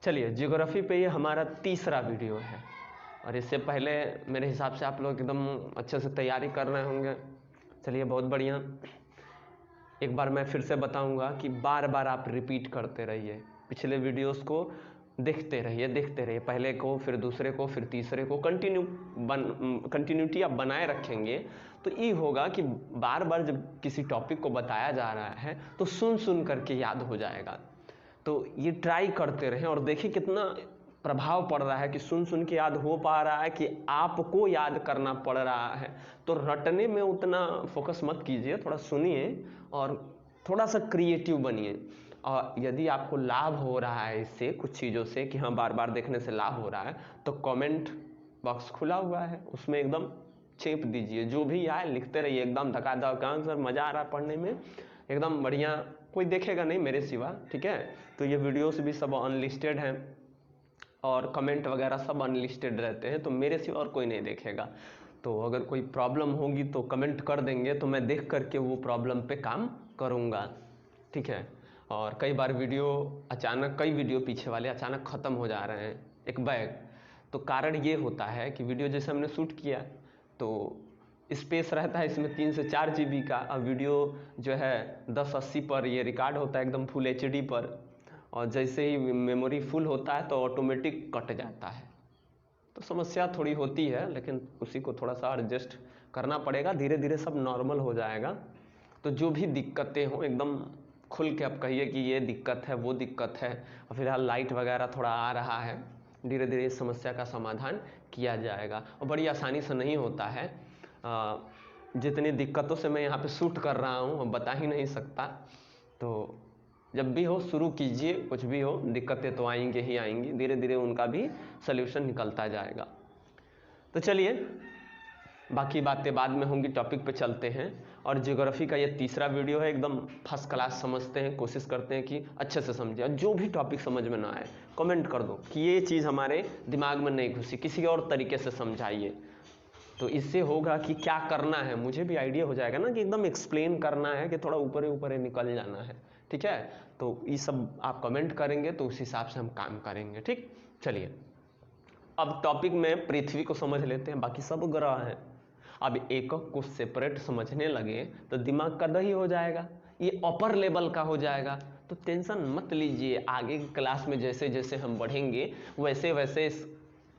चलिए, ज्योग्राफी पे ये हमारा तीसरा वीडियो है और इससे पहले मेरे हिसाब से आप लोग एकदम अच्छे से तैयारी कर रहे होंगे। चलिए, बहुत बढ़िया। एक बार मैं फिर से बताऊंगा कि बार बार आप रिपीट करते रहिए, पिछले वीडियोस को देखते रहिए, पहले को, फिर दूसरे को, फिर तीसरे को, कंटिन्यूटी आप बनाए रखेंगे तो ये होगा कि बार बार जब किसी टॉपिक को बताया जा रहा है तो सुन सुन करके याद हो जाएगा। तो ये ट्राई करते रहें और देखिए कितना प्रभाव पड़ रहा है कि सुन सुन के याद हो पा रहा है कि आपको याद करना पड़ रहा है। तो रटने में उतना फोकस मत कीजिए, थोड़ा सुनिए और थोड़ा सा क्रिएटिव बनिए। और यदि आपको लाभ हो रहा है इससे, कुछ चीज़ों से, कि हाँ बार बार देखने से लाभ हो रहा है, तो कमेंट बॉक्स खुला हुआ है, उसमें एकदम चेप दीजिए, जो भी आए लिखते रहिए, एकदम धकाधक। सर मज़ा आ रहा है पढ़ने में, एकदम बढ़िया। कोई देखेगा नहीं मेरे सिवा, ठीक है। तो ये वीडियोस भी सब अनलिस्टेड हैं और कमेंट वगैरह सब अनलिस्टेड रहते हैं, तो मेरे सिवा और कोई नहीं देखेगा। तो अगर कोई प्रॉब्लम होगी तो कमेंट कर देंगे, तो मैं देख करके वो प्रॉब्लम पे काम करूँगा, ठीक है। और कई बार वीडियो अचानक, कई वीडियो पीछे वाले अचानक ख़त्म हो जा रहे हैं एक बैग, तो कारण ये होता है कि वीडियो जैसे हमने शूट किया तो स्पेस रहता है इसमें 3 से 4 GB का, अब वीडियो जो है 1080 पर ये रिकॉर्ड होता है एकदम फुल HD पर, और जैसे ही मेमोरी फुल होता है तो ऑटोमेटिक कट जाता है। तो समस्या थोड़ी होती है, लेकिन उसी को थोड़ा सा एडजस्ट करना पड़ेगा, धीरे धीरे सब नॉर्मल हो जाएगा। तो जो भी दिक्कतें हों एकदम खुल के आप कहिए कि ये दिक्कत है, वो दिक्कत है। और फिलहाल लाइट वगैरह थोड़ा आ रहा है, धीरे धीरे इस समस्या का समाधान किया जाएगा और बड़ी आसानी से नहीं होता है। जितनी दिक्कतों से मैं यहाँ पे शूट कर रहा हूँ बता ही नहीं सकता। तो जब भी हो शुरू कीजिए, कुछ भी हो, दिक्कतें तो आएंगे ही आएंगी, धीरे धीरे उनका भी सल्यूशन निकलता जाएगा। तो चलिए, बाकी बातें बाद में होंगी, टॉपिक पे चलते हैं। और ज्योग्राफी का ये तीसरा वीडियो है, एकदम फर्स्ट क्लास समझते हैं, कोशिश करते हैं कि अच्छे से समझें। और जो भी टॉपिक समझ में ना आए कमेंट कर दो कि ये चीज़ हमारे दिमाग में नहीं घुसी, किसी और तरीके से समझाइए। तो इससे होगा कि क्या करना है, मुझे भी आइडिया हो जाएगा ना कि एकदम एक्सप्लेन करना है कि थोड़ा ऊपर ऊपर निकल जाना है, ठीक है। तो ये सब आप कमेंट करेंगे तो उस हिसाब से हम काम करेंगे, ठीक। चलिए, अब टॉपिक में पृथ्वी को समझ लेते हैं, बाकी सब ग्रह हैं। अब एकक को सेपरेट समझने लगे तो दिमाग का दही हो जाएगा, ये अपर लेवल का हो जाएगा। तो टेंशन मत लीजिए, आगे की क्लास में जैसे जैसे हम बढ़ेंगे वैसे वैसे इस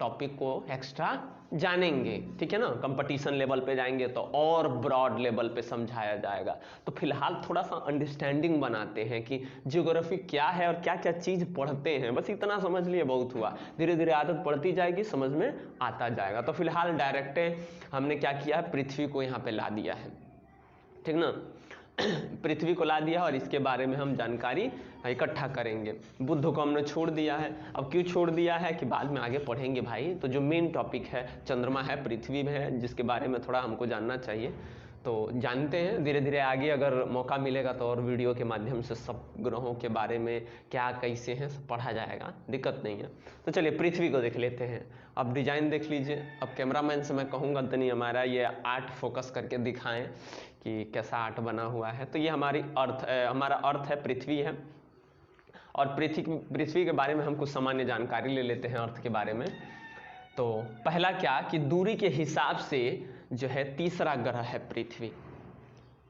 टॉपिक को एक्स्ट्रा जानेंगे, ठीक है ना। कंपटीशन लेवल पे जाएंगे तो और ब्रॉड लेवल पे समझाया जाएगा। तो फिलहाल थोड़ा सा अंडरस्टैंडिंग बनाते हैं कि ज्योग्राफी क्या है और क्या क्या चीज़ पढ़ते हैं, बस इतना समझ लिए बहुत हुआ। धीरे धीरे आदत पड़ती जाएगी, समझ में आता जाएगा। तो फिलहाल डायरेक्ट हमने क्या किया है, पृथ्वी को यहाँ पे ला दिया है, ठीक ना। पृथ्वी को ला दिया और इसके बारे में हम जानकारी इकट्ठा करेंगे। बुध को हमने छोड़ दिया है। अब क्यों छोड़ दिया है कि बाद में आगे पढ़ेंगे भाई। तो जो मेन टॉपिक है, चंद्रमा है, पृथ्वी है, जिसके बारे में थोड़ा हमको जानना चाहिए, तो जानते हैं। धीरे धीरे आगे अगर मौका मिलेगा तो और वीडियो के माध्यम से सब ग्रहों के बारे में क्या कैसे हैं सब पढ़ा जाएगा, दिक्कत नहीं है। तो चलिए पृथ्वी को देख लेते हैं। अब डिजाइन देख लीजिए। अब कैमरामैन से मैं कहूँगा तनी हमारा ये आर्ट फोकस करके दिखाएं कि कैसा आर्ट बना हुआ है। तो ये हमारी अर्थ, हमारा अर्थ है, पृथ्वी है। और पृथ्वी के बारे में हम कुछ सामान्य जानकारी ले लेते हैं अर्थ के बारे में। तो पहला क्या कि दूरी के हिसाब से जो है तीसरा ग्रह है पृथ्वी,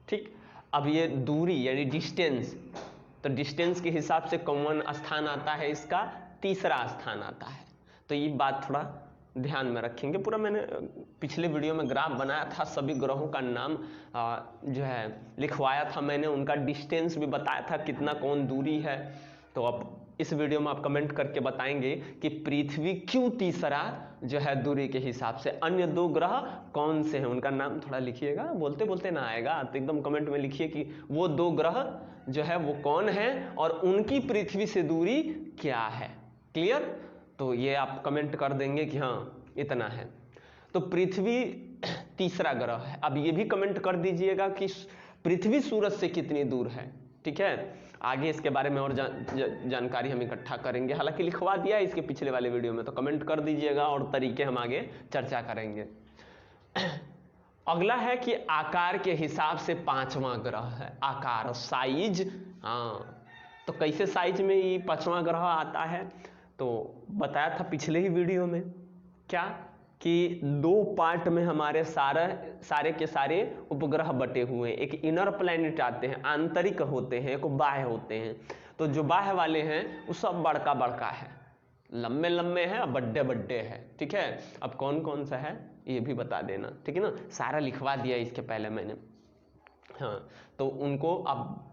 ठीक। अब ये दूरी यानी डिस्टेंस, तो डिस्टेंस के हिसाब से कौन स्थान आता है, इसका तीसरा स्थान आता है। तो ये बात थोड़ा ध्यान में रखेंगे। पूरा मैंने पिछले वीडियो में ग्राफ बनाया था, सभी ग्रहों का नाम जो है लिखवाया था मैंने, उनका डिस्टेंस भी बताया था कितना कौन दूरी है। तो अब इस वीडियो में आप कमेंट करके बताएंगे कि पृथ्वी क्यों तीसरा जो है दूरी के हिसाब से, अन्य 2 ग्रह कौन से हैं उनका नाम थोड़ा लिखिएगा, बोलते बोलते ना आएगा तो एकदम कमेंट में लिखिए कि वो 2 ग्रह जो है वो कौन है और उनकी पृथ्वी से दूरी क्या है। क्लियर। तो ये आप कमेंट कर देंगे कि हाँ इतना है। तो पृथ्वी तीसरा ग्रह है। अब ये भी कमेंट कर दीजिएगा कि पृथ्वी सूरज से कितनी दूर है, ठीक है। आगे इसके बारे में और जानकारी हम इकट्ठा करेंगे, हालांकि लिखवा दिया है इसके पिछले वाले वीडियो में, तो कमेंट कर दीजिएगा और तरीके हम आगे चर्चा करेंगे। अगला है कि आकार के हिसाब से 5वां ग्रह है, आकार, साइज। हाँ, तो कैसे साइज में ये 5वां ग्रह आता है, तो बताया था पिछले ही वीडियो में क्या कि 2 पार्ट में हमारे सारे के सारे उपग्रह बटे हुए हैं। एक इनर प्लैनेट आते हैं, आंतरिक होते हैं, एक बाह्य होते हैं। तो जो बाह्य वाले हैं वो सब बड़का बड़का है, लंबे लंबे हैं और बड्डे बड्डे हैं। ठीक है, अब कौन कौन सा है ये भी बता देना, ठीक है ना, सारा लिखवा दिया इसके पहले मैंने। हाँ, तो उनको अब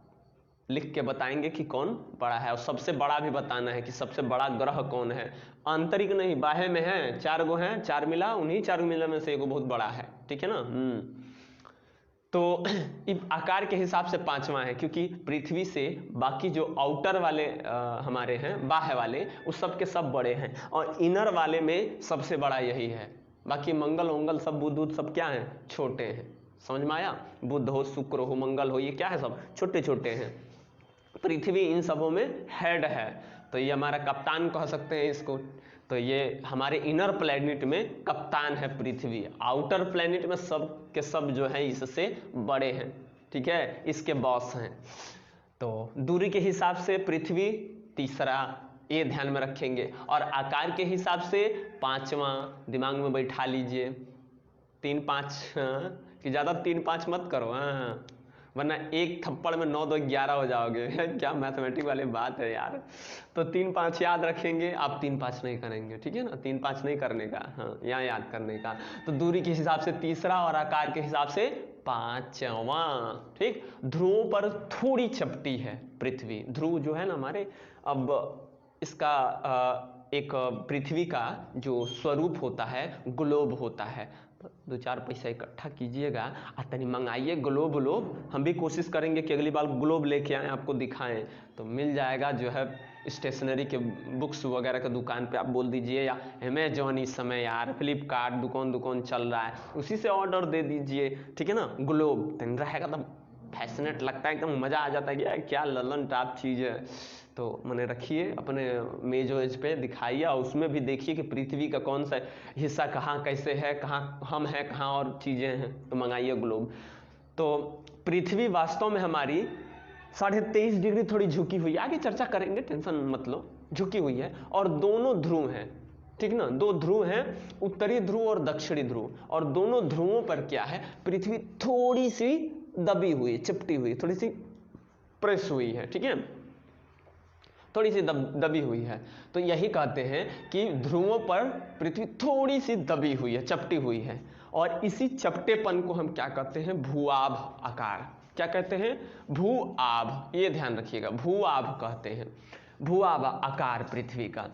लिख के बताएंगे कि कौन बड़ा है, और सबसे बड़ा भी बताना है कि सबसे बड़ा ग्रह कौन है। आंतरिक नहीं, बाह्य में है 4 गो हैं, 4 मिला, उन्हीं 4 मिला में से एगो बहुत बड़ा है। ठीक है ना। तो आकार के हिसाब से 5वां है, क्योंकि पृथ्वी से बाकी जो आउटर वाले हमारे हैं, बाह्य वाले, उस सब के सब बड़े हैं, और इनर वाले में सबसे बड़ा यही है। बाकी मंगल वंगल सब, बुध सब क्या है, छोटे हैं। समझ में आया, बुध हो, शुक्र हो, मंगल हो, ये क्या है, सब छोटे छोटे हैं। पृथ्वी इन सबों में हेड है, तो ये हमारा कप्तान कह सकते हैं इसको। तो ये हमारे इनर प्लैनेट में कप्तान है पृथ्वी, आउटर प्लैनेट में सब के सब जो है इससे बड़े हैं। ठीक है, इसके बॉस हैं। तो दूरी के हिसाब से पृथ्वी तीसरा, ये ध्यान में रखेंगे, और आकार के हिसाब से 5वां दिमाग में बैठा लीजिए। 3 5 कि ज़्यादा 3 5 मत करो, हाँ, वरना एक थप्पड़ में 9 2 11 हो जाओगे। क्या मैथमेटिक वाली बात है यार। तो 3 5 याद रखेंगे, आप 3 5 नहीं करेंगे, ठीक है ना, 3 5 नहीं करने का, हाँ, यहाँ याद करने का। तो दूरी के हिसाब से तीसरा और आकार के हिसाब से 5वां। ठीक, ध्रुवों पर थोड़ी चपटी है पृथ्वी। ध्रुव जो है ना हमारे, अब इसका एक पृथ्वी का जो स्वरूप होता है ग्लोब होता है। 2-4 पैसा इकट्ठा कीजिएगा और तनी मंगाइए ग्लोब व्लोब। हम भी कोशिश करेंगे कि अगली बार ग्लोब लेके आएँ, आपको दिखाएं। तो मिल जाएगा जो है स्टेशनरी के बुक्स वगैरह के दुकान पे, आप बोल दीजिए, या अमेजॉन इस समय यार, फ्लिपकार्ट दुकान चल रहा है, उसी से ऑर्डर दे दीजिए। ठीक है ना, ग्लोब तन रहेगा तब फैशनेट लगता है, एकदम मज़ा आ जाता है कि क्या ललन टाप चीज़ है। तो मैंने रखिए अपने मेज वेज पे, दिखाइए, और उसमें भी देखिए कि पृथ्वी का कौन सा हिस्सा कहाँ कैसे है, कहाँ हम हैं, कहाँ और चीज़ें हैं। तो मंगाइए ग्लोब। तो पृथ्वी वास्तव में हमारी 23.5 डिग्री थोड़ी झुकी हुई है, आगे चर्चा करेंगे, टेंशन मत लो, झुकी हुई है। और दोनों ध्रुव हैं, ठीक ना, 2 ध्रुव हैं, उत्तरी ध्रुव और दक्षिणी ध्रुव। और दोनों ध्रुवों पर क्या है, पृथ्वी थोड़ी सी दबी हुई, चिपटी हुई, थोड़ी सी प्रेस हुई है। ठीक है, थोड़ी सी दबी हुई है। तो यही कहते हैं कि ध्रुवों पर पृथ्वी थोड़ी सी दबी हुई है, चपटी हुई है। और इसी चपटेपन को हम क्या कहते हैं, भूआभ आकार। क्या कहते हैं, भूआभ, ये ध्यान रखिएगा, भूआभ कहते हैं, भूआभ आकार पृथ्वी का।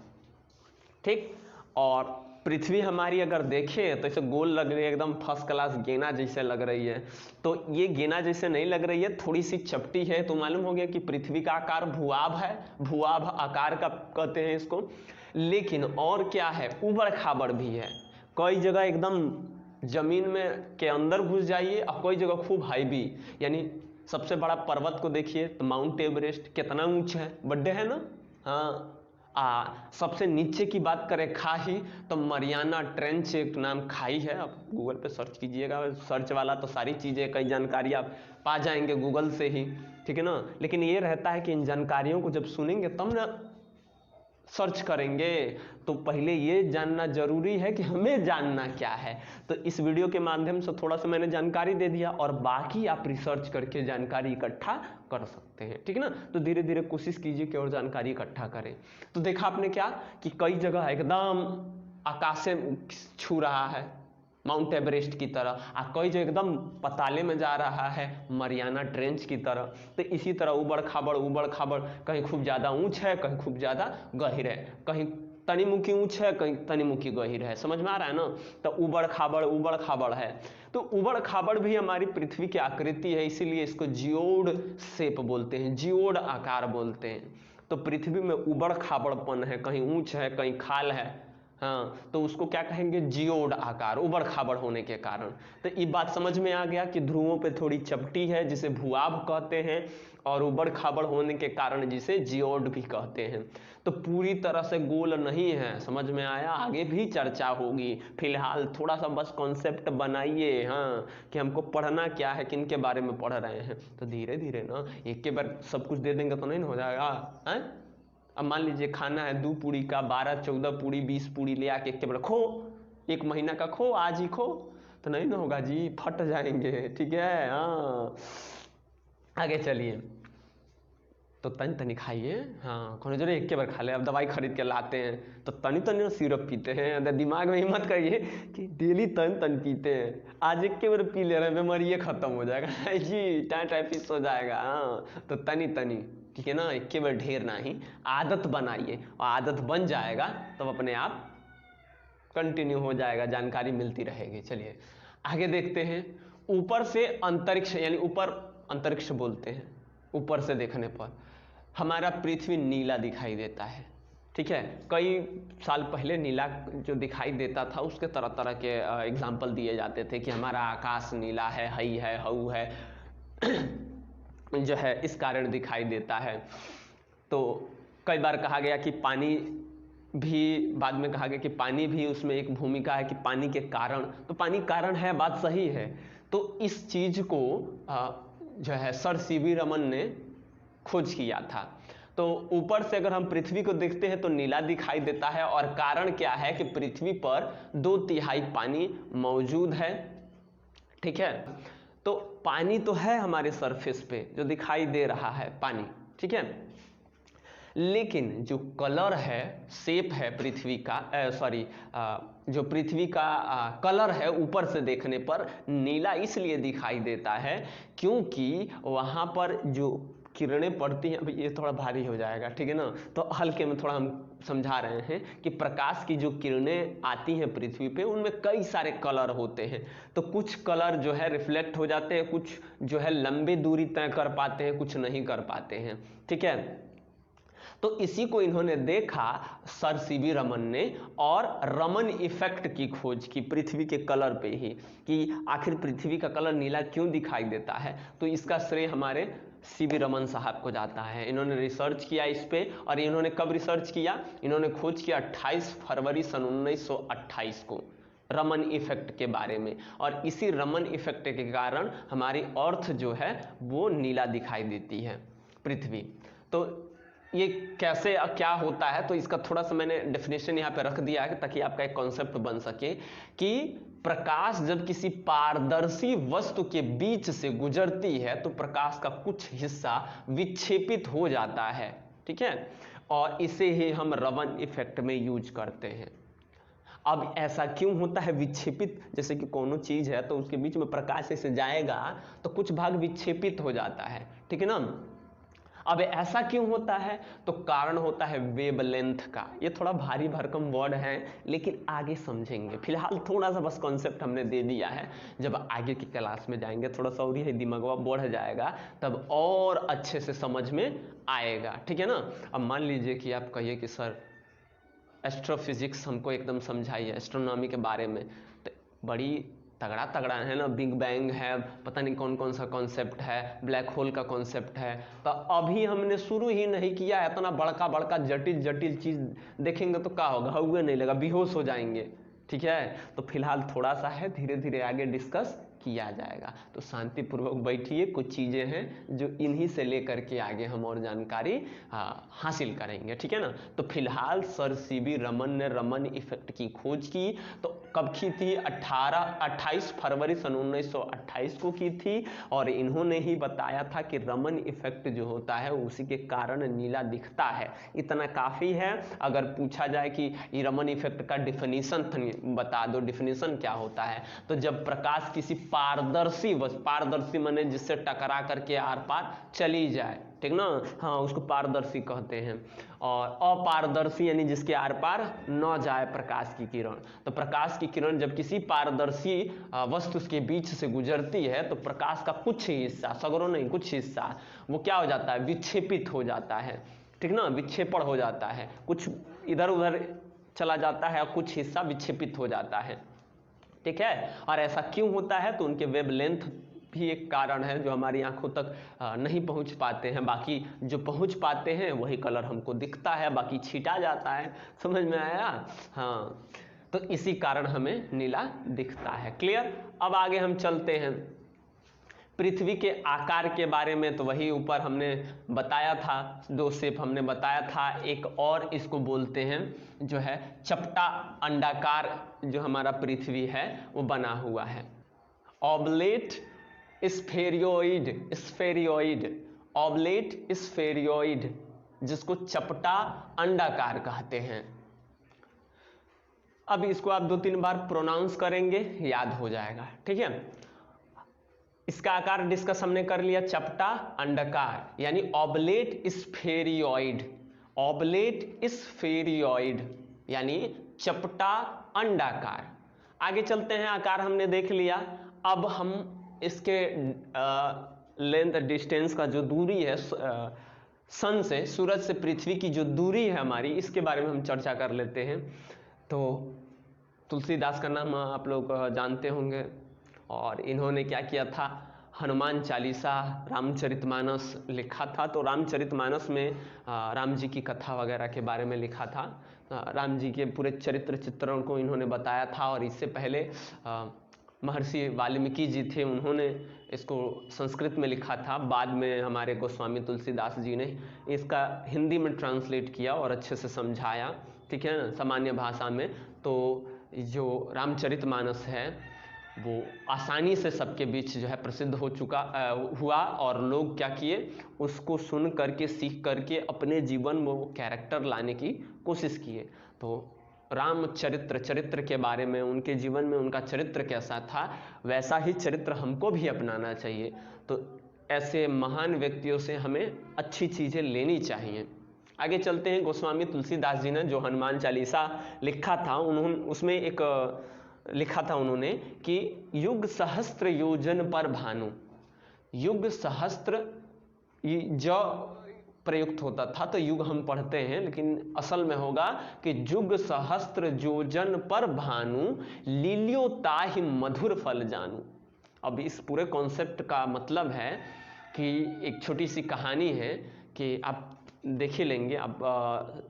ठीक, और पृथ्वी हमारी अगर देखें तो इसे गोल लग रही है, एकदम फर्स्ट क्लास गेना जैसे लग रही है। तो ये गेना जैसे नहीं लग रही है, थोड़ी सी चपटी है। तो मालूम हो गया कि पृथ्वी का आकार भूआभ है, भूआभ आकार का कहते हैं इसको। लेकिन और क्या है, उबड़ खाबड़ भी है। कई जगह एकदम जमीन में के अंदर घुस जाइए, और कई जगह खूब हाई भी। यानी सबसे बड़ा पर्वत को देखिए तो माउंट एवरेस्ट कितना ऊंचा है, बड्डे है ना। हाँ, सबसे नीचे की बात करें खाई, तो मरियाना ट्रेंच एक नाम खाई है। आप गूगल पे सर्च कीजिएगा, सर्च वाला तो सारी चीज़ें, कई जानकारी आप पा जाएंगे गूगल से ही। ठीक है ना, लेकिन ये रहता है कि इन जानकारियों को जब सुनेंगे तब ना सर्च करेंगे, तो पहले ये जानना जरूरी है कि हमें जानना क्या है। तो इस वीडियो के माध्यम से थोड़ा सा मैंने जानकारी दे दिया, और बाकी आप रिसर्च करके जानकारी इकट्ठा कर सकते हैं। ठीक है ना, तो धीरे धीरे कोशिश कीजिए कि और जानकारी इकट्ठा करें। तो देखा आपने क्या कि कई जगह एकदम आकाश से छू रहा है, माउंट एवरेस्ट की तरह, और कई जो एकदम पताले में जा रहा है, मरियाना ट्रेंच की तरह। तो इसी तरह उबड़ खाबड़, कहीं खूब ज़्यादा ऊंच है, कहीं खूब ज़्यादा गहिर है, कहीं तनिमुखी ऊंच है, कहीं तनिमुखी गहिर है। समझ में आ रहा है ना। तो उबड़ खाबड़ है। तो उबड़ खाबड़ भी हमारी पृथ्वी की आकृति है, इसीलिए इसको जियोड शेप बोलते हैं, जियोड आकार बोलते हैं। तो पृथ्वी में उबड़ खाबड़पन है, कहीं ऊंच है, कहीं खाल है। हाँ, तो उसको क्या कहेंगे, जियोड आकार, उबड़ खाबड़ होने के कारण। तो ये बात समझ में आ गया कि ध्रुवों पे थोड़ी चपटी है, जिसे भूआभ कहते हैं, और उबड़ खाबड़ होने के कारण जिसे जियोड भी कहते हैं। तो पूरी तरह से गोल नहीं है, समझ में आया। आगे भी चर्चा होगी, फिलहाल थोड़ा सा बस कॉन्सेप्ट बनाइए, हाँ, कि हमको पढ़ना क्या है, किन के बारे में पढ़ रहे हैं। तो धीरे धीरे ना एक के बार सब कुछ दे देंगे तो नहीं हो जाएगा, है? अब मान लीजिए खाना है 2 पूड़ी का 12 14 पूड़ी 20 पूड़ी ले आके एक खो, 1 महीना का खो, आज ही खो, तो नहीं ना होगा जी, फट जाएंगे। ठीक है, हाँ। आगे चलिए, तो तनी तनी खाइए, हाँ, कौन जरूर एक के बार खा ले। अब दवाई खरीद के लाते हैं तो तनी तनी सिरप पीते हैं, दिमाग में हिम्मत करिए कि डेली तन तन पीते हैं, आज एक के बार पी ले रहे हैं, बीमारी खत्म हो जाएगा जी, टाइफाइड हो जाएगा। हाँ, तो तनी तनी, ठीक है ना, एक के बार ढेर नहीं, आदत बनाइए, और आदत बन जाएगा तब अपने आप कंटिन्यू हो जाएगा, जानकारी मिलती रहेगी। चलिए आगे देखते हैं। ऊपर से अंतरिक्ष, यानी ऊपर अंतरिक्ष बोलते हैं, ऊपर से देखने पर हमारा पृथ्वी नीला दिखाई देता है। ठीक है, कई साल पहले नीला जो दिखाई देता था उसके तरह तरह के एग्जाम्पल दिए जाते थे कि हमारा आकाश नीला है, हई है, हऊ है जो है इस कारण दिखाई देता है। तो कई बार कहा गया कि पानी भी, बाद में कहा गया कि पानी भी उसमें एक भूमिका है, कि पानी के कारण, तो पानी कारण है, बात सही है। तो इस चीज को जो है सर सीवी रमन ने खोज किया था। तो ऊपर से अगर हम पृथ्वी को देखते हैं तो नीला दिखाई देता है, और कारण क्या है कि पृथ्वी पर 2/3 पानी मौजूद है। ठीक है, तो पानी तो है हमारे सरफेस पे जो दिखाई दे रहा है पानी, ठीक है, लेकिन जो कलर है, शेप है पृथ्वी का, जो पृथ्वी का कलर है ऊपर से देखने पर नीला इसलिए दिखाई देता है क्योंकि वहां पर जो किरणें पड़ती हैं, अभी ये थोड़ा भारी हो जाएगा, ठीक है ना, तो हल्के में थोड़ा हम समझा रहे हैं कि प्रकाश की जो किरणें आती हैं पृथ्वी पे उनमें कई सारे कलर होते हैं। तो कुछ कलर जो है रिफ्लेक्ट हो जाते हैं, कुछ जो है लंबी दूरी तय कर पाते हैं, कुछ नहीं कर पाते हैं। ठीक है, तो इसी को इन्होंने देखा सर सीवी रमन ने, और रमन इफेक्ट की खोज की पृथ्वी के कलर पे ही, कि आखिर पृथ्वी का कलर नीला क्यों दिखाई देता है। तो इसका श्रेय हमारे सीवी रमन साहब को जाता है। इन्होंने रिसर्च किया इस पे, और इन्होंने कब रिसर्च किया, इन्होंने खोज किया 28 फरवरी सन 1928 को रमन इफेक्ट के बारे में, और इसी रमन इफेक्ट के कारण हमारी अर्थ जो है वो नीला दिखाई देती है पृथ्वी। तो ये कैसे क्या होता है, तो इसका थोड़ा सा मैंने डेफिनेशन यहाँ पे रख दिया है ताकि आपका एक कॉन्सेप्ट बन सके कि प्रकाश जब किसी पारदर्शी वस्तु के बीच से गुजरती है तो प्रकाश का कुछ हिस्सा विक्षेपित हो जाता है। ठीक है, और इसे ही हम रमन इफेक्ट में यूज करते हैं। अब ऐसा क्यों होता है विक्षेपित, जैसे कि कोनो चीज है तो उसके बीच में प्रकाश ऐसे जाएगा तो कुछ भाग विक्षेपित हो जाता है, ठीक है ना। अब ऐसा क्यों होता है, तो कारण होता है वेवलेंथ का। ये थोड़ा भारी भरकम वर्ड है लेकिन आगे समझेंगे, फिलहाल थोड़ा सा बस कॉन्सेप्ट हमने दे दिया है, जब आगे की क्लास में जाएंगे थोड़ा सा और ही दिमाग बढ़ जाएगा, तब और अच्छे से समझ में आएगा। ठीक है ना। अब मान लीजिए कि आप कहिए कि सर एस्ट्रोफिजिक्स हमको एकदम समझाइए, एस्ट्रोनॉमी के बारे में, तो बड़ी तगड़ा तगड़ा है ना, बिग बैंग है, पता नहीं कौन कौन सा कॉन्सेप्ट है, ब्लैक होल का कॉन्सेप्ट है, तो अभी हमने शुरू ही नहीं किया, इतना बड़का बड़का जटिल जटिल चीज देखेंगे तो क्या होगा, हुए नहीं लगा, बेहोश हो जाएंगे। ठीक है, तो फिलहाल थोड़ा सा है, धीरे धीरे आगे डिस्कस किया जाएगा, तो शांतिपूर्वक बैठिए। कुछ चीजें हैं जो इन्हीं से लेकर के आगे हम और जानकारी हासिल करेंगे। ठीक है ना। तो फिलहाल सर सीवी रमन ने रमन इफेक्ट की खोज की, तो कब की थी, 28 फरवरी सन 1928 को की थी, और इन्होंने ही बताया था कि रमन इफेक्ट जो होता है उसी के कारण नीला दिखता है। इतना काफी है। अगर पूछा जाए कि ये रमन इफेक्ट का डिफिनीशन बता दो, डिफिनीशन क्या होता है, तो जब प्रकाश किसी पारदर्शी पारदर्शी माने जिससे टकरा करके आर पार चली जाए, ठीक ना, हाँ, उसको पारदर्शी कहते हैं, और अपारदर्शी यानी जिसके आर पार न जाए प्रकाश की किरण। तो प्रकाश की किरण जब किसी पारदर्शी वस्तु के बीच से गुजरती है तो प्रकाश का कुछ हिस्सा, सगरों नहीं, कुछ हिस्सा वो क्या हो जाता है, विक्षेपित हो जाता है। ठीक ना, विक्षेपण हो जाता है, कुछ इधर उधर चला जाता है और कुछ हिस्सा विक्षेपित हो जाता है। ठीक है, और ऐसा क्यों होता है, तो उनके वेवलेंथ भी एक कारण है जो हमारी आंखों तक नहीं पहुंच पाते हैं, बाकी जो पहुंच पाते हैं वही कलर हमको दिखता है, बाकी छिटा जाता है। समझ में आया। हाँ, तो इसी कारण हमें नीला दिखता है। क्लियर। अब आगे हम चलते हैं। पृथ्वी के आकार के बारे में तो वही ऊपर हमने बताया था, 2 शेप हमने बताया था। एक और इसको बोलते हैं जो है चपटा अंडाकार जो हमारा पृथ्वी है वो बना हुआ है। ऑबलेट स्फेरियोइड, ऑबलेट स्फेरियोइड जिसको चपटा अंडाकार कहते हैं। अब इसको आप 2-3 बार प्रोनाउंस करेंगे याद हो जाएगा, ठीक है। इसका आकार डिस्कस हमने कर लिया, चपटा अंडाकार यानी ऑबलेट स्फेरियोइड, ऑबलेट स्फेरियोइड यानी चपटा अंडाकार। आगे चलते हैं, आकार हमने देख लिया। अब हम इसके लेंथ डिस्टेंस का जो दूरी है सन से, सूरज से पृथ्वी की जो दूरी है हमारी, इसके बारे में हम चर्चा कर लेते हैं। तो तुलसीदास का नाम आप लोग जानते होंगे, और इन्होंने क्या किया था, हनुमान चालीसा, रामचरितमानस लिखा था। तो रामचरितमानस में राम जी की कथा वगैरह के बारे में लिखा था, राम जी के पूरे चरित्र चित्रण को इन्होंने बताया था। और इससे पहले महर्षि वाल्मीकि जी थे, उन्होंने इसको संस्कृत में लिखा था। बाद में हमारे गोस्वामी तुलसीदास जी ने इसका हिंदी में ट्रांसलेट किया और अच्छे से समझाया, ठीक है ना, सामान्य भाषा में। तो जो रामचरितमानस है वो आसानी से सबके बीच जो है प्रसिद्ध हो हुआ, और लोग क्या किए, उसको सुन करके, सीख करके अपने जीवन में वो कैरेक्टर लाने की कोशिश किए। तो चरित्र के बारे में, उनके जीवन में उनका चरित्र कैसा था, वैसा ही चरित्र हमको भी अपनाना चाहिए। तो ऐसे महान व्यक्तियों से हमें अच्छी चीज़ें लेनी चाहिए। आगे चलते हैं, गोस्वामी तुलसीदास जी ने जो हनुमान चालीसा लिखा था, उन्होंने उसमें एक लिखा था उन्होंने कि युग सहस्त्र योजन पर भानु, युग सहस्त्र जो प्रयुक्त होता था, तो युग हम पढ़ते हैं, लेकिन असल में होगा कि युग सहस्त्र योजन पर भानु, लीलियो ताहि मधुर फल जानू। अब इस पूरे कॉन्सेप्ट का मतलब है कि एक छोटी सी कहानी है कि आप देख ही लेंगे, आप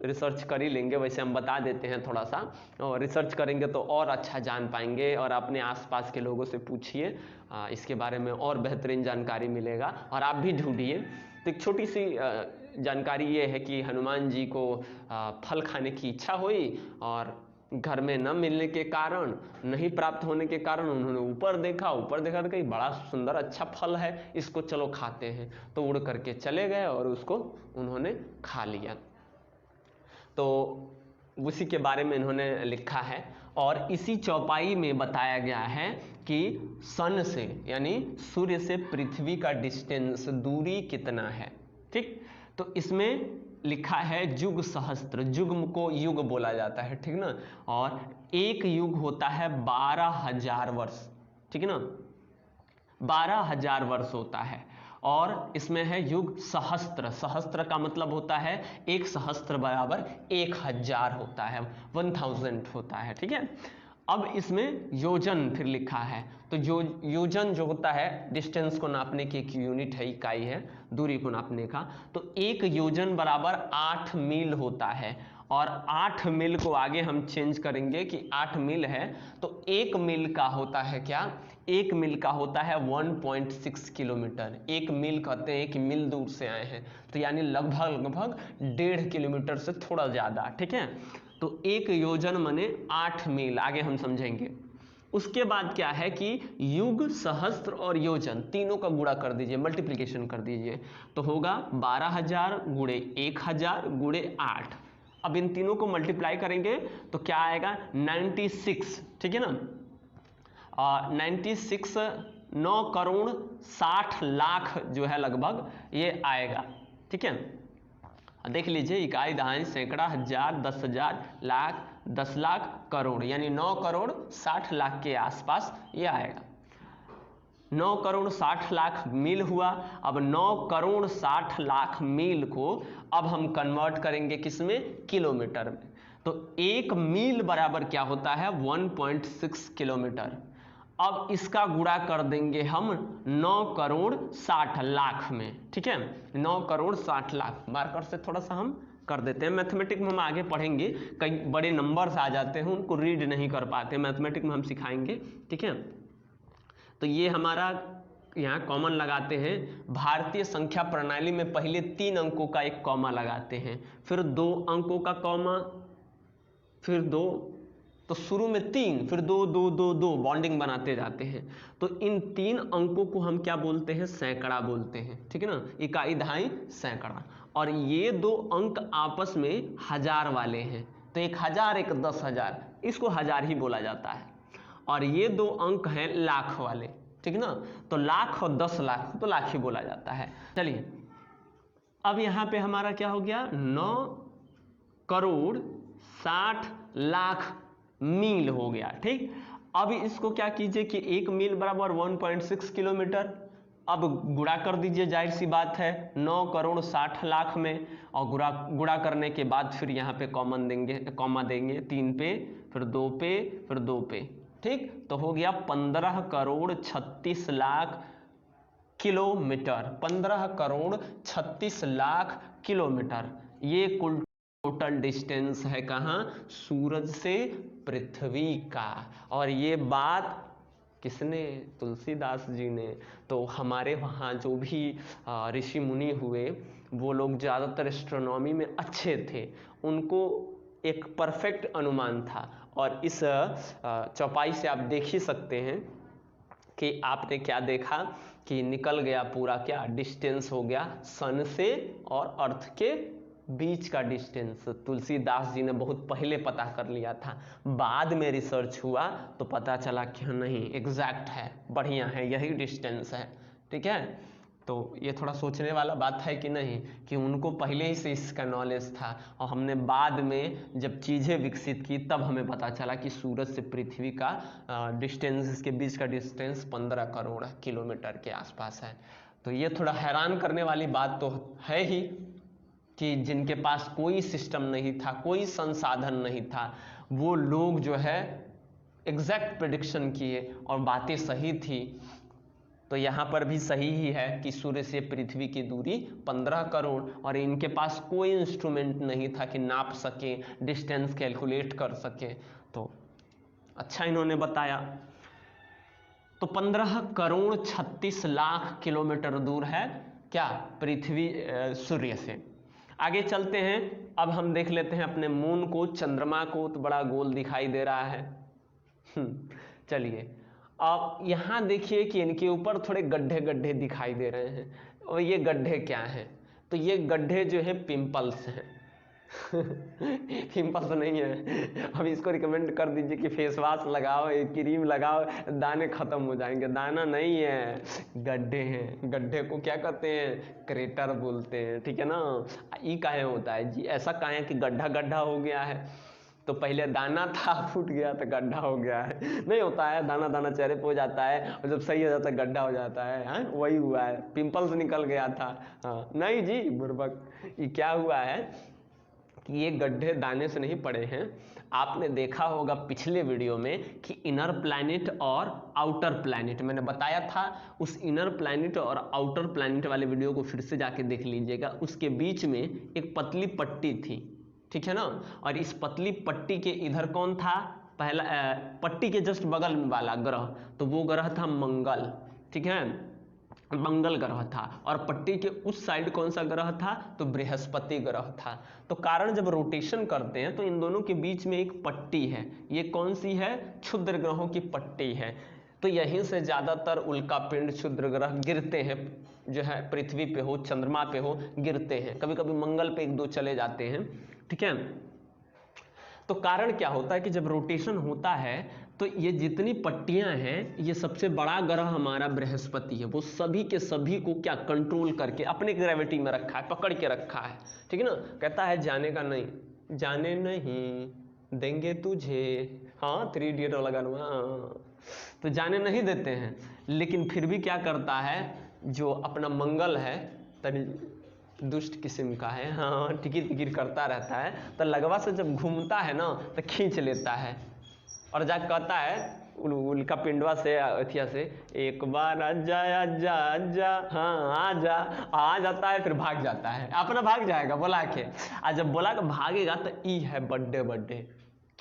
रिसर्च कर ही लेंगे, वैसे हम बता देते हैं थोड़ा सा, और रिसर्च करेंगे तो और अच्छा जान पाएंगे। और अपने आसपास के लोगों से पूछिए, इसके बारे में और बेहतरीन जानकारी मिलेगा, और आप भी ढूंढिए। तो एक छोटी सी जानकारी ये है कि हनुमान जी को फल खाने की इच्छा हुई, और घर में न मिलने के कारण, नहीं प्राप्त होने के कारण उन्होंने ऊपर देखा तो कहीं बड़ा सुंदर अच्छा फल है, इसको चलो खाते हैं। तो उड़ करके चले गए और उसको उन्होंने खा लिया। तो उसी के बारे में इन्होंने लिखा है, और इसी चौपाई में बताया गया है कि सन से यानी सूर्य से पृथ्वी का डिस्टेंस, दूरी कितना है, ठीक। तो इसमें लिखा है युग सहस्त्र, युग को युग बोला जाता है, ठीक ना, और एक युग होता है 12,000 वर्ष, ठीक है ना, 12,000 वर्ष होता है। और इसमें है युग सहस्त्र, सहस्त्र का मतलब होता है एक सहस्त्र बराबर 1000 होता है, 1000 होता है, ठीक है। अब इसमें योजन फिर लिखा है, तो योजन जो होता है डिस्टेंस को नापने की एक यूनिट है, इकाई है दूरी को नापने का। तो एक योजन बराबर 8 मील होता है, और 8 मील को आगे हम चेंज करेंगे कि 8 मील है तो 1 मील का होता है क्या, 1 मील का होता है 1.6 किलोमीटर। 1 मील कहते हैं 1 मील दूर से आए हैं, तो यानी लगभग 1.5 किलोमीटर से थोड़ा ज़्यादा, ठीक है। तो एक योजन माने 8 मील, आगे हम समझेंगे। उसके बाद क्या है कि युग, सहस्त्र और योजन तीनों का गुणा कर दीजिए, मल्टीप्लिकेशन कर दीजिए, तो होगा 12,000 गुणे 1,000 गुणे 8। अब इन तीनों को मल्टीप्लाई करेंगे तो क्या आएगा 96, ठीक है ना, 96 9 करोड़ 60 लाख जो है लगभग ये आएगा, ठीक है। देख लीजिए, इकाई, दहाई, सैकड़ा, हजार, 10,000, लाख, 10 लाख, करोड़, यानी 9 करोड़ 60 लाख के आसपास ये आएगा। 9 करोड़ 60 लाख मील हुआ। अब 9 करोड़ 60 लाख मील को अब हम कन्वर्ट करेंगे किसमें, किलोमीटर में। तो 1 मील बराबर क्या होता है 1.6 किलोमीटर। अब इसका गुणा कर देंगे हम 9 करोड़ 60 लाख में, ठीक है, 9 करोड़ 60 लाख। मार्कर से थोड़ा सा हम कर देते हैं, मैथमेटिक्स में हम आगे पढ़ेंगे, कई बड़े नंबर्स आ जाते हैं उनको रीड नहीं कर पाते, मैथमेटिक्स में हम सिखाएंगे, ठीक है। तो ये हमारा यहाँ कॉमन लगाते हैं। भारतीय संख्या प्रणाली में पहले 3 अंकों का एक कॉमा लगाते हैं, फिर 2 अंकों का कॉमा, फिर 2, तो शुरू में 3, फिर 2 2 2 2 बॉन्डिंग बनाते जाते हैं। तो इन 3 अंकों को हम क्या बोलते हैं? सैकड़ा बोलते हैं, ठीक है ना, इकाई, दहाई, सैकड़ा। और ये 2 अंक आपस में हजार वाले हैं, तो 1000 एक 10,000, इसको हजार ही बोला जाता है। और ये 2 अंक हैं लाख वाले, ठीक है ना, तो लाख और 10 लाख, तो लाख ही बोला जाता है। चलिए अब यहाँ पे हमारा क्या हो गया? 9 करोड़ 60 लाख मील हो गया, ठीक। अब इसको क्या कीजिए कि 1 मील बराबर 1.6 किलोमीटर। अब गुणा कर दीजिए, जाहिर सी बात है 9 करोड़ 60 लाख में, और गुणा करने के बाद फिर यहाँ पे कॉमन देंगे, कॉमा देंगे 3 पे, फिर 2 पे, फिर 2 पे, ठीक। तो हो गया 15 करोड़ 36 लाख किलोमीटर, 15 करोड़ 36 लाख किलोमीटर। ये कुल टोटल डिस्टेंस है कहाँ? सूरज से पृथ्वी का। और ये बात किसने? तुलसीदास जी ने। तो हमारे वहाँ जो भी ऋषि मुनि हुए, वो लोग ज़्यादातर एस्ट्रोनॉमी में अच्छे थे, उनको एक परफेक्ट अनुमान था। और इस चौपाई से आप देख ही सकते हैं कि आपने क्या देखा कि निकल गया पूरा क्या डिस्टेंस हो गया सन से और अर्थ के बीच का डिस्टेंस। तुलसीदास जी ने बहुत पहले पता कर लिया था, बाद में रिसर्च हुआ तो पता चला कि नहीं, एग्जैक्ट है, बढ़िया है, यही डिस्टेंस है, ठीक है। तो ये थोड़ा सोचने वाला बात है कि नहीं, कि उनको पहले ही से इसका नॉलेज था, और हमने बाद में जब चीज़ें विकसित की तब हमें पता चला कि सूरज से पृथ्वी का डिस्टेंस, इसके बीच का डिस्टेंस 15 करोड़ किलोमीटर के आसपास है। तो ये थोड़ा हैरान करने वाली बात तो है ही कि जिनके पास कोई सिस्टम नहीं था, कोई संसाधन नहीं था, वो लोग जो है एग्जैक्ट प्रेडिक्शन किए और बातें सही थी। तो यहाँ पर भी सही ही है कि सूर्य से पृथ्वी की दूरी 15 करोड़, और इनके पास कोई इंस्ट्रूमेंट नहीं था कि नाप सके, डिस्टेंस कैलकुलेट कर सके। तो अच्छा इन्होंने बताया। तो 15 करोड़ 36 लाख किलोमीटर दूर है क्या? पृथ्वी सूर्य से। आगे चलते हैं, अब हम देख लेते हैं अपने मून को, चंद्रमा को, तो बड़ा गोल दिखाई दे रहा है। चलिए अब यहाँ देखिए कि इनके ऊपर थोड़े गड्ढे गड्ढे दिखाई दे रहे हैं, और ये गड्ढे क्या हैं? तो ये गड्ढे जो है पिंपल्स हैं। पिंपल्स नहीं है। अब इसको रिकमेंड कर दीजिए कि फेस वॉश लगाओ, क्रीम लगाओ, दाने खत्म हो जाएंगे। दाना नहीं है, गड्ढे हैं। गड्ढे को क्या कहते हैं? क्रेटर बोलते हैं, ठीक है ना। ये काहे होता है जी? ऐसा काहे कि गड्ढा गड्ढा हो गया है? तो पहले दाना था, फूट गया तो गड्ढा हो गया है? नहीं होता है, दाना दाना चेहरे पे हो जाता है और जब सही हो जाता है गड्ढा हो जाता है। हाँ, वही हुआ है, पिंपल्स निकल गया था। हाँ नहीं जी बुर्बक, ये क्या हुआ है कि ये गड्ढे दाने से नहीं पड़े हैं। आपने देखा होगा पिछले वीडियो में कि इनर प्लैनेट और आउटर प्लैनेट मैंने बताया था। उस इनर प्लैनेट और आउटर प्लैनेट वाले वीडियो को फिर से जाके देख लीजिएगा। उसके बीच में एक पतली पट्टी थी, ठीक है ना। और इस पतली पट्टी के इधर कौन था? पहला पट्टी के जस्ट बगल वाला ग्रह, तो वो ग्रह था मंगल, ठीक है, मंगल ग्रह था। और पट्टी के उस साइड कौन सा ग्रह था? तो बृहस्पति ग्रह था। तो कारण जब रोटेशन करते हैं तो इन दोनों के बीच में एक पट्टी है। ये कौन सी है? क्षुद्र ग्रहों की पट्टी है। तो यहीं से ज्यादातर उल्कापिंड, क्षुद्र ग्रह गिरते हैं, जो है पृथ्वी पे हो, चंद्रमा पे हो, गिरते हैं। कभी कभी मंगल पे 1-2 चले जाते हैं, ठीक है। तो कारण क्या होता है कि जब रोटेशन होता है तो ये जितनी पट्टियां हैं, ये सबसे बड़ा ग्रह हमारा बृहस्पति है, वो सभी के सभी को क्या कंट्रोल करके अपने ग्रेविटी में रखा है, पकड़ के रखा है, ठीक है ना। कहता है जाने का नहीं, जाने नहीं देंगे तुझे। हाँ 3 इडियट वाला गाना, तो जाने नहीं देते हैं। लेकिन फिर भी क्या करता है, जो अपना मंगल है तभी दुष्ट किस्म का है, हाँ टिकिर टिकिर करता रहता है। तो लगवा से जब घूमता है ना तो खींच लेता है और जाके कहता है उल्का पिंडवा से, अथिया से, एक बार आजा आजा आजा, हाँ आजा। आ जाता है, फिर भाग जाता है, अपना भाग जाएगा बुला के। और जब बुला के भागेगा तो ई है बर्थडे, बर्थडे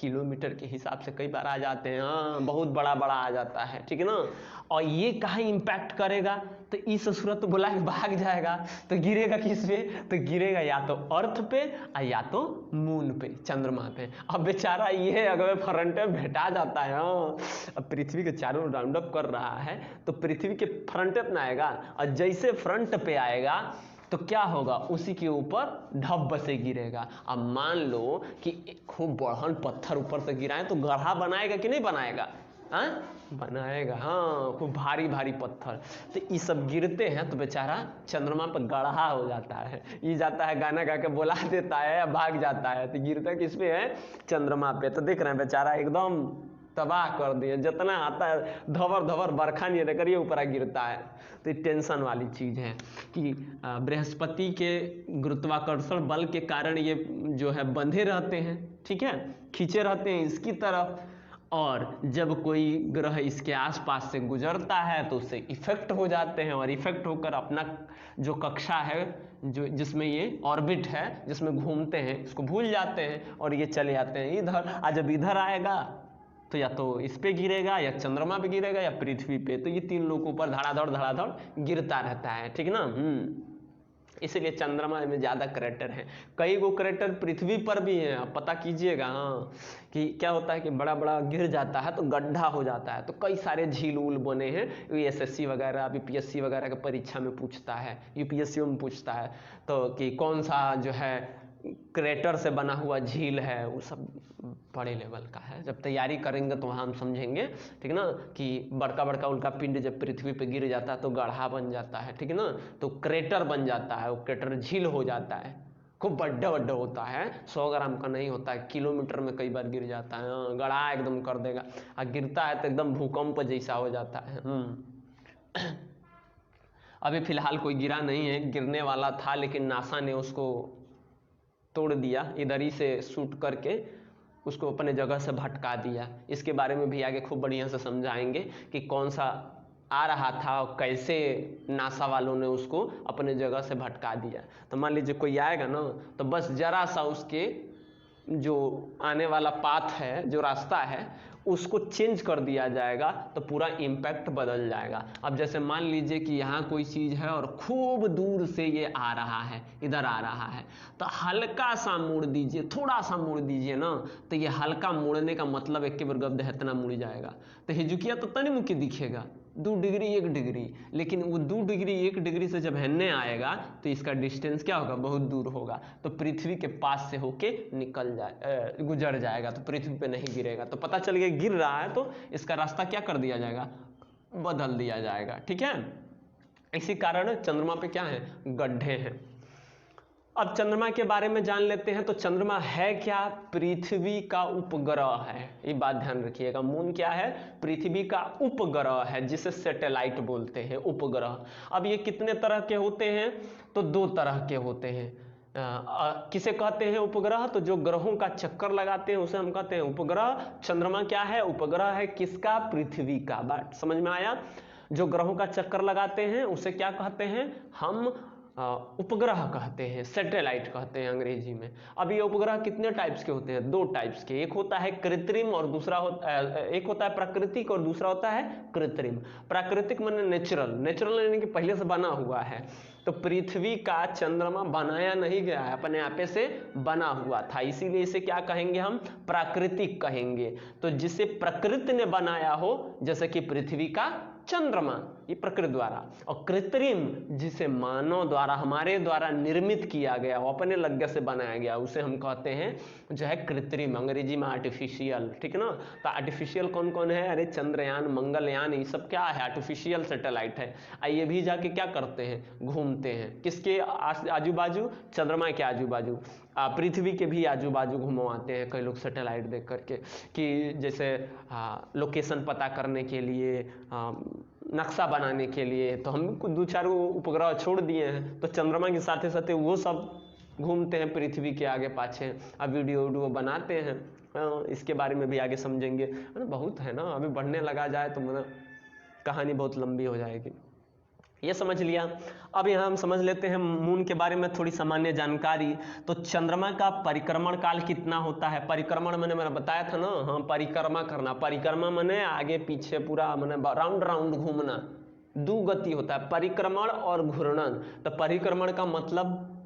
किलोमीटर के हिसाब से कई बार आ जाते हैं, हाँ बहुत बड़ा बड़ा आ जाता है, ठीक है ना। और ये कहाँ इम्पैक्ट करेगा, तो इस सूरत बोला कि भाग जाएगा, तो गिरेगा किस पे, तो गिरेगा या तो अर्थ पे या तो मून पे, चंद्रमा पे। अब बेचारा ये अगर फ्रंट पे भेटा जाता है, हाँ अब पृथ्वी के चारों राउंड अप कर रहा है, तो पृथ्वी के फ्रंट पे ना आएगा, और जैसे फ्रंट पे आएगा तो क्या होगा, उसी के ऊपर ढब से गिरेगा। अब मान लो कि खूब बढ़न पत्थर ऊपर से गिराए तो गड्ढा बनाएगा कि नहीं बनाएगा, हाँ बनाएगा, हाँ खूब भारी भारी पत्थर। तो ये सब गिरते हैं तो बेचारा चंद्रमा पर गड्ढा हो जाता है, ये जाता है गाना गा के बुला देता है या भाग जाता है, तो गिरता किस पे है, चंद्रमा पे। तो देख रहे हैं बेचारा एकदम तबाह कर दिए, जितना आता है धवर धवर बरखा नहीं लेकर ये ऊपर गिरता है। तो टेंशन वाली चीज है कि बृहस्पति के गुरुत्वाकर्षण बल के कारण ये जो है बंधे रहते हैं, ठीक है, खींचे रहते हैं इसकी तरफ, और जब कोई ग्रह इसके आसपास से गुजरता है तो उससे इफेक्ट हो जाते हैं, और इफेक्ट होकर अपना जो कक्षा है जो जिसमें ये ऑर्बिट है जिसमें घूमते हैं इसको भूल जाते हैं, और ये चले जाते हैं इधर। आज जब इधर आएगा तो या तो इस पे गिरेगा, या चंद्रमा पे गिरेगा, या पृथ्वी पे। तो ये तीन लोगों पर धड़ाधड़ गिरता रहता है, ठीक ना। इसलिए चंद्रमा में ज़्यादा क्रेटर है, कई गो क्रेटर पृथ्वी पर भी हैं, आप पता कीजिएगा। हाँ कि क्या होता है कि बड़ा बड़ा गिर जाता है तो गड्ढा हो जाता है, तो कई सारे झील उल बने हैं। SSC वगैरह BPSC वगैरह के परीक्षा में पूछता है, UPSC में पूछता है, तो कि कौन सा जो है क्रेटर से बना हुआ झील है, वो सब बड़े लेवल का है। जब तैयारी करेंगे तो वहाँ हम समझेंगे, ठीक ना, कि बड़का बड़का उल्का पिंड जब पृथ्वी पे गिर जाता है तो गड्ढा बन जाता है, ठीक है ना, तो क्रेटर बन जाता है, वो क्रेटर झील हो जाता है, खूब बड्डा बड्डा होता है, 100 ग्राम का नहीं होता है, किलोमीटर में कई बार गिर जाता है, गड्ढा एकदम कर देगा, और गिरता है तो एकदम भूकंप जैसा हो जाता है। अभी फिलहाल कोई गिरा नहीं है, गिरने वाला था लेकिन नासा ने उसको तोड़ दिया, इधर ही से शूट करके उसको अपने जगह से भटका दिया। इसके बारे में भी आगे खूब बढ़िया से समझाएंगे कि कौन सा आ रहा था और कैसे नासा वालों ने उसको अपने जगह से भटका दिया। तो मान लीजिए कोई आएगा ना, तो बस जरा सा उसके जो आने वाला पाथ है, जो रास्ता है, उसको चेंज कर दिया जाएगा तो पूरा इम्पैक्ट बदल जाएगा। अब जैसे मान लीजिए कि यहाँ कोई चीज़ है और खूब दूर से ये आ रहा है, इधर आ रहा है, तो हल्का सा मोड़ दीजिए, थोड़ा सा मोड़ दीजिए ना, तो ये हल्का मोड़ने का मतलब एक बार गब्द है इतना मुड़ जाएगा। तो हिजुकिया तो तनी मुख्य दिखेगा 2 डिग्री 1 डिग्री, लेकिन वो 2 डिग्री 1 डिग्री से जब हेलने आएगा तो इसका डिस्टेंस क्या होगा, बहुत दूर होगा, तो पृथ्वी के पास से होके गुजर जाएगा, तो पृथ्वी पे नहीं गिरेगा। तो पता चल गया गिर रहा है तो इसका रास्ता क्या कर दिया जाएगा, बदल दिया जाएगा, ठीक है। इसी कारण चंद्रमा पे क्या है, गड्ढे हैं। अब चंद्रमा के बारे में जान लेते हैं। तो चंद्रमा है क्या, पृथ्वी का उपग्रह है, ये बात ध्यान रखिएगा। मून क्या है, पृथ्वी का उपग्रह है, जिसे सैटेलाइट बोलते हैं, उपग्रह। अब ये कितने तरह के होते हैं, तो 2 तरह के होते हैं। किसे कहते हैं उपग्रह, तो जो ग्रहों का चक्कर लगाते हैं उसे हम कहते हैं उपग्रह। चंद्रमा क्या है, उपग्रह है किसका, पृथ्वी का। बात समझ में आया। जो ग्रहों का चक्कर लगाते हैं उसे क्या कहते हैं, हम उपग्रह कहते हैं, सैटेलाइट कहते हैं अंग्रेजी में। अब ये उपग्रह कितने टाइप्स के होते हैं, 2 टाइप्स के, एक होता है कृत्रिम और दूसरा एक होता है प्राकृतिक और दूसरा होता है कृत्रिम। प्राकृतिक माने नेचुरल, नेचुरल यानी कि पहले से बना हुआ है। तो पृथ्वी का चंद्रमा बनाया नहीं गया है, अपने आपे से बना हुआ था, इसीलिए इसे क्या कहेंगे हम, प्राकृतिक कहेंगे। तो जिसे प्रकृति ने बनाया हो, जैसे कि पृथ्वी का चंद्रमा, ये प्रकृति द्वारा। और कृत्रिम जिसे मानव द्वारा, हमारे द्वारा निर्मित किया गया, अपने लग्न से बनाया गया, उसे हम कहते हैं जो है कृत्रिम, अंग्रेजी में आर्टिफिशियल, ठीक है ना। तो आर्टिफिशियल कौन कौन है, अरे चंद्रयान, मंगलयान, ये सब क्या है, आर्टिफिशियल सैटेलाइट है। ये भी जाके क्या करते हैं, घूमते हैं किसके आजू बाजू, चंद्रमा के आजू बाजू, पृथ्वी के भी आजू बाजू घुमवाते हैं कई लोग सैटेलाइट देख करके, कि जैसे लोकेशन पता करने के लिए, नक्शा बनाने के लिए। तो हम 2-4 उपग्रह छोड़ दिए हैं, तो चंद्रमा के साथ साथ वो सब घूमते हैं पृथ्वी के आगे पाछे, अब वीडियो बनाते हैं। इसके बारे में भी आगे समझेंगे, बहुत है ना, अभी बढ़ने लगा जाए तो मतलब कहानी बहुत लंबी हो जाएगी। ये समझ लिया। अब यहाँ हम समझ लेते हैं मून के बारे में थोड़ी सामान्य जानकारी। तो चंद्रमा का परिक्रमण काल कितना होता है? परिक्रमण मैंने बताया था ना, हाँ, परिक्रमा करना। परिक्रमा मैंने आगे पीछे पूरा मैंने राउंड राउंड घूमना, दो गति होता है, परिक्रमण और घूर्णन। तो परिक्रमण का मतलब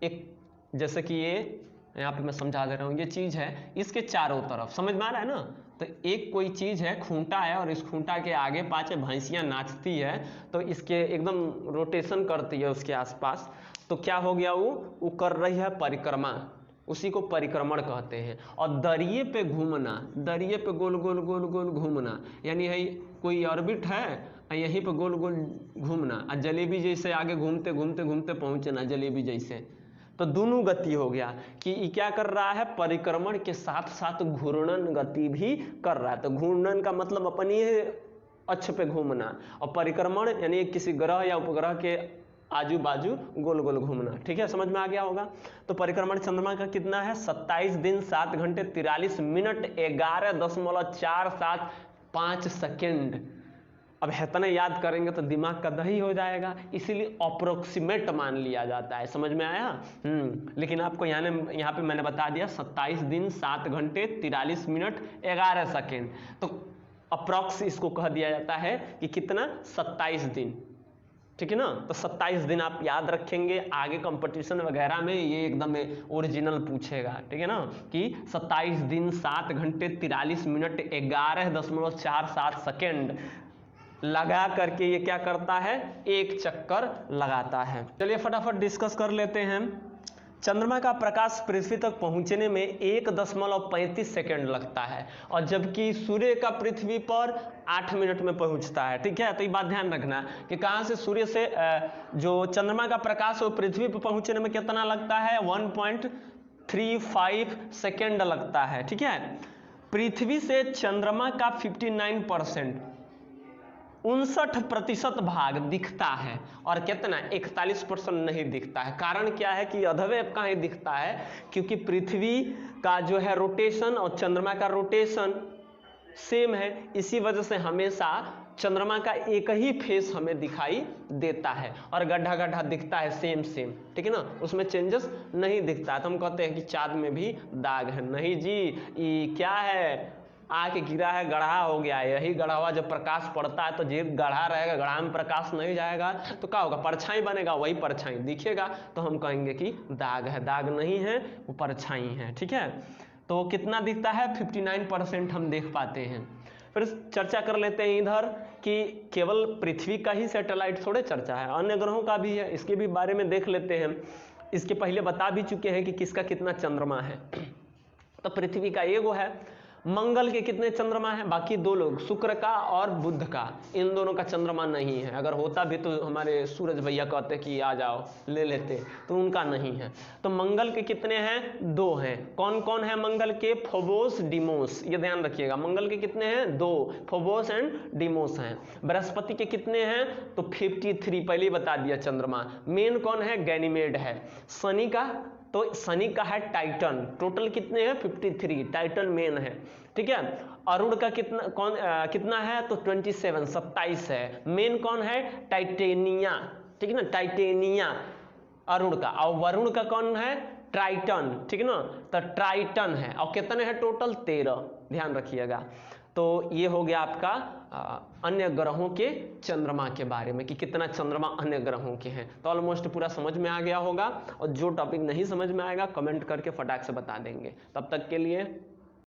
एक, जैसे कि ये यहाँ पे मैं समझा दे रहा हूँ, ये चीज है, इसके चारों तरफ, समझ में आ रहा है ना? तो एक कोई चीज है, खूंटा है, और इस खूंटा के आगे पांच भैंसियां नाचती है, तो इसके एकदम रोटेशन करती है उसके आसपास। तो क्या हो गया, वो कर रही है परिक्रमा, उसी को परिक्रमण कहते हैं। और दरिये पे घूमना, दरिये पे गोल गोल गोल गोल घूमना, यानी है कोई ऑर्बिट है, यहीं पे गोल गोल घूमना, और जलेबी जैसे आगे घूमते घूमते घूमते पहुंचना, जलेबी जैसे। तो दोनों गति हो गया कि ये क्या कर रहा है, परिक्रमण के साथ साथ घूर्णन गति भी कर रहा है। तो घूर्णन का मतलब अपनी अक्ष पे घूमना, और परिक्रमण यानी किसी ग्रह या उपग्रह के आजू बाजू गोल गोल घूमना। ठीक है, समझ में आ गया होगा। तो परिक्रमण चंद्रमा का कितना है, 27 दिन 7 घंटे 43 मिनट 11.475 सेकेंड। अब इतना याद करेंगे तो दिमाग का दही हो जाएगा, इसीलिए अप्रोक्सीमेट मान लिया जाता है। समझ में आया? लेकिन आपको यहाँ पे मैंने बता दिया 27 दिन 7 घंटे 43 मिनट 11 सेकेंड। तो अप्रोक्स इसको कह दिया जाता है कि कितना, 27 दिन। ठीक है ना? तो 27 दिन आप याद रखेंगे, आगे कंपटीशन वगैरह में ये एकदम ओरिजिनल पूछेगा। ठीक है ना, कि 27 दिन 7 घंटे 43 मिनट 11.47 सेकेंड लगा करके ये क्या करता है, एक चक्कर लगाता है। चलिए फटाफट डिस्कस कर लेते हैं। चंद्रमा का प्रकाश पृथ्वी तक पहुंचने में 1.35 सेकेंड लगता है, और जबकि सूर्य का पृथ्वी पर 8 मिनट में पहुंचता है। ठीक है, तो ये बात ध्यान रखना कि कहां से, सूर्य से जो चंद्रमा का प्रकाश वो पृथ्वी पर पहुंचने में कितना लगता है, 1.35 सेकेंड लगता है। ठीक है, पृथ्वी से चंद्रमा का 59% भाग दिखता है, और कितना, 41% नहीं दिखता है। कारण क्या है कि अधवेव कहीं दिखता है, क्योंकि पृथ्वी का जो है रोटेशन और चंद्रमा का रोटेशन सेम है, इसी वजह से हमेशा चंद्रमा का एक ही फेस हमें दिखाई देता है, और गड्ढा गड्ढा दिखता है सेम सेम। ठीक है ना, उसमें चेंजेस नहीं दिखता है। तो हम कहते हैं कि चाँद में भी दाग है, नहीं जी, ये क्या है, आके गिरा है, गढ़ा हो गया। यही गढ़ा हुआ जब प्रकाश पड़ता है तो जो गढ़ा रहेगा, गढ़ा में प्रकाश नहीं जाएगा तो क्या होगा, परछाई बनेगा, वही परछाई दिखेगा, तो हम कहेंगे कि दाग है। दाग नहीं है, वो परछाई है। ठीक है, तो कितना दिखता है, 59% हम देख पाते हैं। फिर चर्चा कर लेते हैं इधर कि केवल पृथ्वी का ही सैटेलाइट थोड़े चर्चा है, अन्य ग्रहों का भी है, इसके भी बारे में देख लेते हैं। इसके पहले बता भी चुके हैं कि किसका कितना चंद्रमा है। तो पृथ्वी का एगो है, मंगल के कितने चंद्रमा हैं, बाकी दो लोग, शुक्र का और बुध का, इन दोनों का चंद्रमा नहीं है। अगर होता भी तो हमारे सूरज भैया कहते कि आ जाओ ले लेते, तो उनका नहीं है। तो मंगल के कितने हैं, 2 हैं। कौन कौन है मंगल के, फोबोस डिमोस, ये ध्यान रखिएगा। मंगल के कितने हैं, 2, फोबोस एंड डिमोस हैं। बृहस्पति के कितने हैं, तो 53, पहले ही बता दिया चंद्रमा। मेन कौन है, गैनीमेड है। शनि का, तो शनि का है टाइटन, टोटल कितने हैं, 53, टाइटन मेन है। ठीक है, अरुण का कितना है, तो 27 है। मेन कौन है, टाइटेनिया। ठीक है ना, टाइटेनिया अरुण का, और वरुण का कौन है, ट्राइटन। ठीक है ना, तो ट्राइटन है, और कितने हैं टोटल, 13, ध्यान रखिएगा। तो ये हो गया आपका अन्य ग्रहों के चंद्रमा के बारे में कि कितना चंद्रमा अन्य ग्रहों के हैं। तो ऑलमोस्ट पूरा समझ में आ गया होगा, और जो टॉपिक नहीं समझ में आएगा कमेंट करके फटाक से बता देंगे। तब तक के लिए